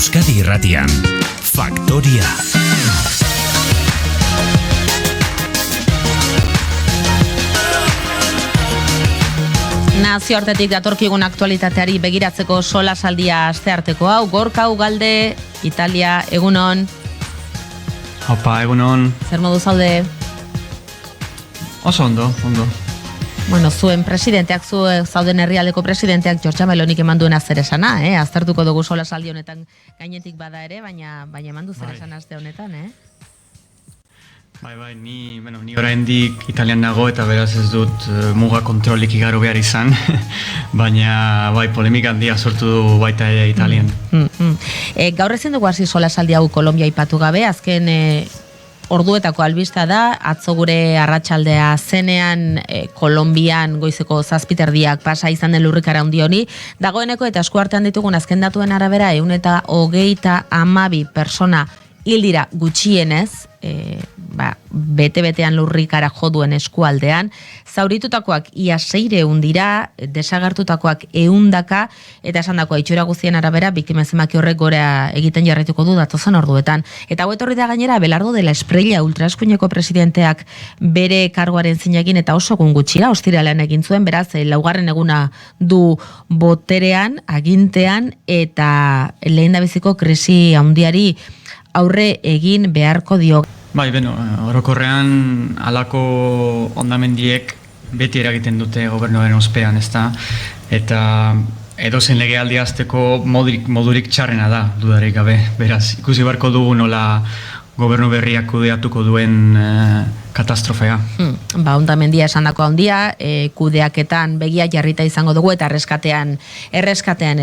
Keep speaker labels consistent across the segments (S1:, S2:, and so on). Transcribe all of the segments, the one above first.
S1: Euskadi Irratian, Faktoria.
S2: Nazioartetik datorkigun aktualitateari begiratzeko solasaldia astearteko hau. Gorka Ugalde, Italia, egunon.
S3: Opa, egunon.
S2: Zer modu zaude?
S3: Oso ondo.
S2: Bueno, zuen presidenteak, zauden herrialdeko presidenteak Giorgia Melonik eman duena zer esana, aztertuko dugu solasaldi honetan gainetik bada ere, baina eman du zer esan aste honetan,
S3: Bai, ni oraindik Italian nago eta beraz ez dut muga kontrolik igaro behar izan, baina polemika handia sortu du baita ere Italian.
S2: Gaur ezin dugu hasi solasaldi hau Kolombia aipatu gabe, azken orduetako albista da, atzo gure arratsaldea zenean Kolombian goizeko 7:00 pasa izan den lurrikara handi honi, dagoeneko eta eskuartean ditugun azken datuen arabera 122 persona hil dira gutxienez, bete-betean lurrikara joduen eskualdean, zauritutakoak ia 600 dira, desagertutakoak 100 eta esandakoa itxura guztien arabera biktima zenbaki horrek gora egiten jarraituko du datozen orduetan. Eta hau etorri da gainera Abelardo de la Espriella ultraeskuineko presidenteak bere karguaren zinekin eta oso egun gutxira ostiralean egin zuen, beraz laugarren eguna du boterean, agintean eta lehendabiziko krisi handiari aurre egin beharko dio.
S3: Orokorrean halako hondamendiek beti eragiten dute gobernuaren ospean, ezta? Eta edozein legealdia hasteko modurik txarrena da, dudarik gabe. Beraz, ikusi beharko dugu nola gobernu berriak kudeatuko duen katastrofea.
S2: Hondamendia esandako handia, kudeaketan begia jarrita izango dugu eta erreskatean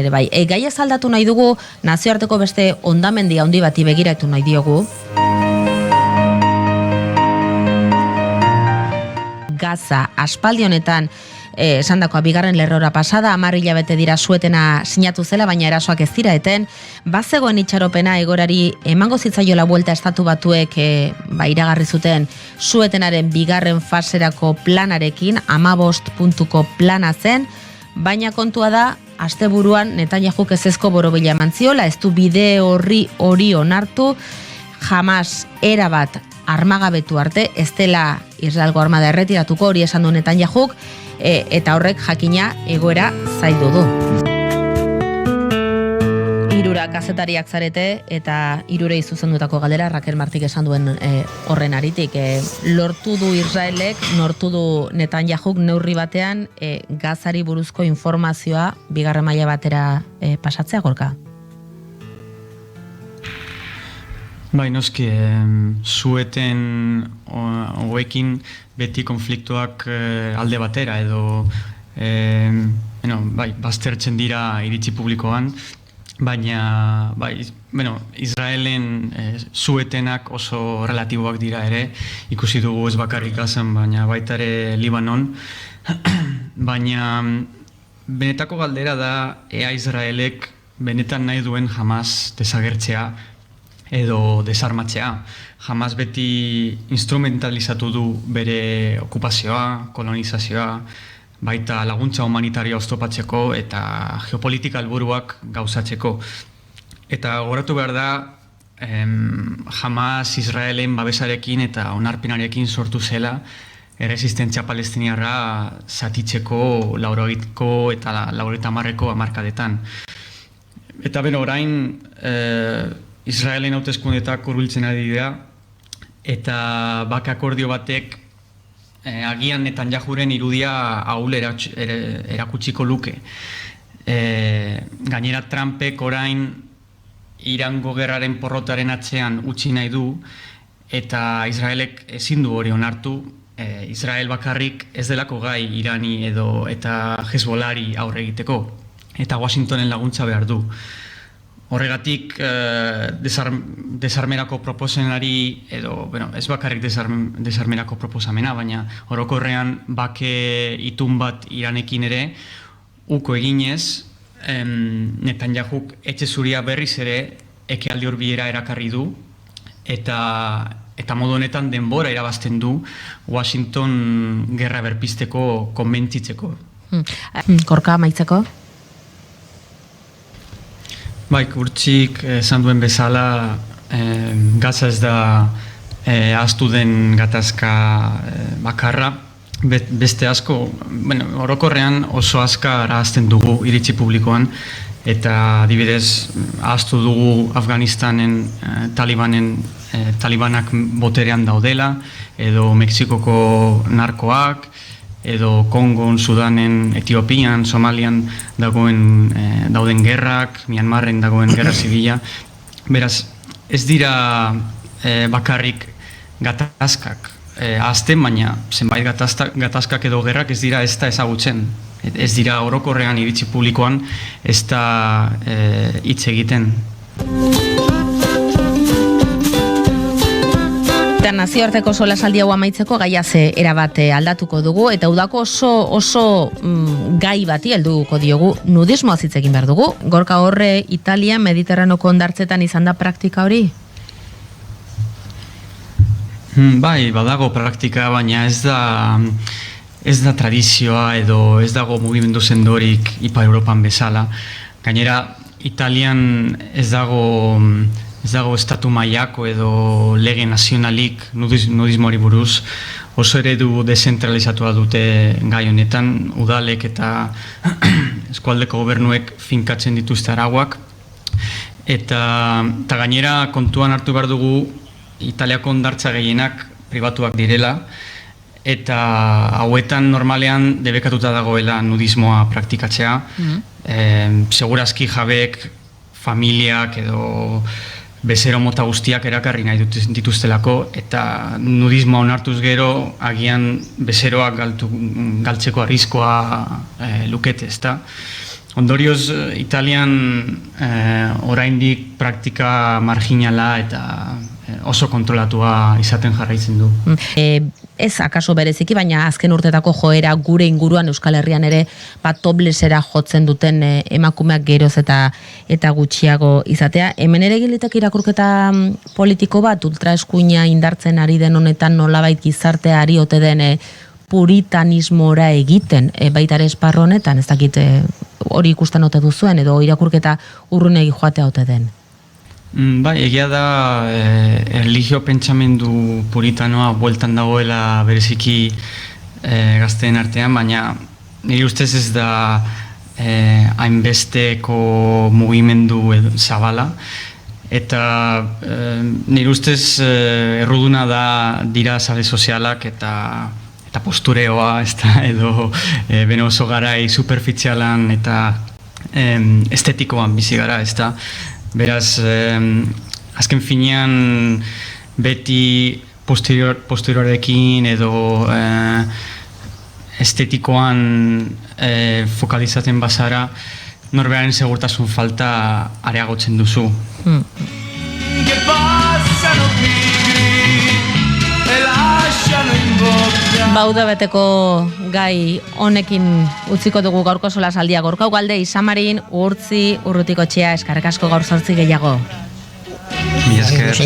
S2: ere bai. Gai ez aldatu nahi dugu, nazioarteko beste hondamendia handi bati begiratu nahi diogu. Gaza, aspaldi honetan esandakoa bigarren lerrora pasada, 10 hilabete dira suetena sinatu zela, baina erasoak ez dira eten, bazegoen itxaropena egorari emango zitzaiola buelta estatu batuek iragarri zuten suetenaren bigarren faserako planarekin, 15 puntuko plana zen, baina kontua da, asteburuan Netanyahuk ezezko borobila eman ziola, ez du bide hori onartu, Hamas erabat armagabetu arte, ez dela Israelgo armada erretiratuko, hori esan du Netanyahuk, eta horrek jakina egoera zaildu du. Hirura kazetariak zarete eta hirurei zuzendutako galdera Raquel Martik esan duen horren aritik. Lortu du Israelek, lortu du Netanyahuk neurri batean Gazari buruzko informazioa bigarren maila batera pasatzea, Gorka?
S3: Noski, sueten hoekin beti konfliktuak alde batera edo baztertzen dira iritzi publikoan, baina Israelen suetenak oso relatiboak dira ere, ikusi dugu ez bakarrik Gazan, baina baita ere Libanon, baina benetako galdera da ea Israelek benetan nahi duen Hamas desagertzea edo desarmatzea. Hamas beti instrumentalizatu du bere okupazioa, kolonizazioa, baita laguntza humanitarioa oztopatzeko eta geopolitika helburuak gauzatzeko. Eta gogoratu behar da, Hamas Israelen babesarekin eta onarpenarekin sortu zela erresistentzia palestiniarra zatitzeko 80ko eta 90ko hamarkadetan. Eta orain Israelen hauteskundeetak hurbiltzen ari dira, eta bake akordio batek agian Netanyahuren irudia ahul erakutsiko luke. Gainera Trumpek orain Irango gerraren porrotaren atzean utzi nahi du, eta Israelek ezin du hori onartu, Israel bakarrik ez delako gai Irani eta Hezbollahari aurre egiteko, eta Washingtonen laguntza behar du. Horregatik desarmerako proposamenari ez bakarrik desarmerako proposamena, baina orokorrean bake itun bat Iranekin ere uko eginez, Netanyahuk etxe zuria berriz ere ekialde hurbilera erakarri du eta modu honetan denbora irabazten du Washington gerra berpizteko konbentzitzeko.
S2: Gorka, amaitzeko?
S3: Bai, Urtsik esan duen bezala, Gaza ez da ahaztu den gatazka bakarra, beste asko, orokorrean oso azkar ahazten dugu iritzi publikoan, eta adibidez ahaztu dugu Afganistanen talibanak boterean daudela, edo Mexikoko narkoak, edo Kongon, Sudanen, Etiopian, Somalian dauden gerrak, Myanmarren dagoen gerra zibila. Beraz, ez dira bakarrik gatazkak ahazten, baina zenbait gatazkak edo gerrak ez dira ez da ezagutzen. Ez dira orokorrean iritzi publikoan ez da hitz egiten.
S2: Eta nazioarteko solasaldi hau amaitzeko gaia ze erabate aldatuko dugu, eta udako oso gai bati helduko diogu, nudismoa hitz egin behar dugu. Gorka, horre Italia Mediterranoko hondartzetan izan da praktika hori?
S3: Bai, badago praktika, baina ez da tradizioa edo ez dago mugimendu sendorik Ipar Europan bezala. Gainera, Italian ez dago estatu mailako edo lege nazionalik nudismoari buruz, oso eredu dezentralizatua dute gai honetan, udalek eta eskualdeko gobernuek finkatzen dituzte arauak, eta gainera kontuan hartu behar dugu Italiako hondartza gehienak pribatuak direla, eta hauetan normalean debekatuta dagoela nudismoa praktikatzea. Segurazki jabeek, familiak edo bezero mota guztiak erakarri nahi dituztelako, eta nudismoa onartuz gero agian bezeroak galtzeko arriskoa lukete, ezta? Ondorioz, Italian oraindik praktika marginala eta oso kontrolatua izaten jarraitzen du.
S2: Ez akaso bereziki, baina azken urtetako joera gure inguruan Euskal Herrian ere toplesera jotzen duten emakumeak geroz eta gutxiago izatea. Hemen ere gilitek irakurketa politiko bat, ultraeskuina indartzen ari den honetan nolabait gizarteari ote den puritanismora egiten, baita ere esparru honetan, ez dakit hori ikusten ote duzuen, edo irakurketa urrunegi joatea ote den?
S3: Bai, egia da erlijio pentsamendu puritanoa bueltan dagoela bereziki gazteen artean, baina nire ustez ez da hainbesteko mugimendu zabala, eta nire ustez erruduna dira sare sozialak eta postureoa, edo beno oso garai superficialan eta estetikoan bizi gara, ezta. Beraz, azken finean beti posturioarekin edo estetikoan fokalizaten bazara, norberaren segurtasun falta areagotzen duzu.
S2: Bauda beteko gai honekin utziko dugu gaurko solasaldia. Gorka Ugalde, Isamarin, Urtzi, Urrutikotxea, eskerrik asko gaur 8 gehiago.
S3: Mila esker.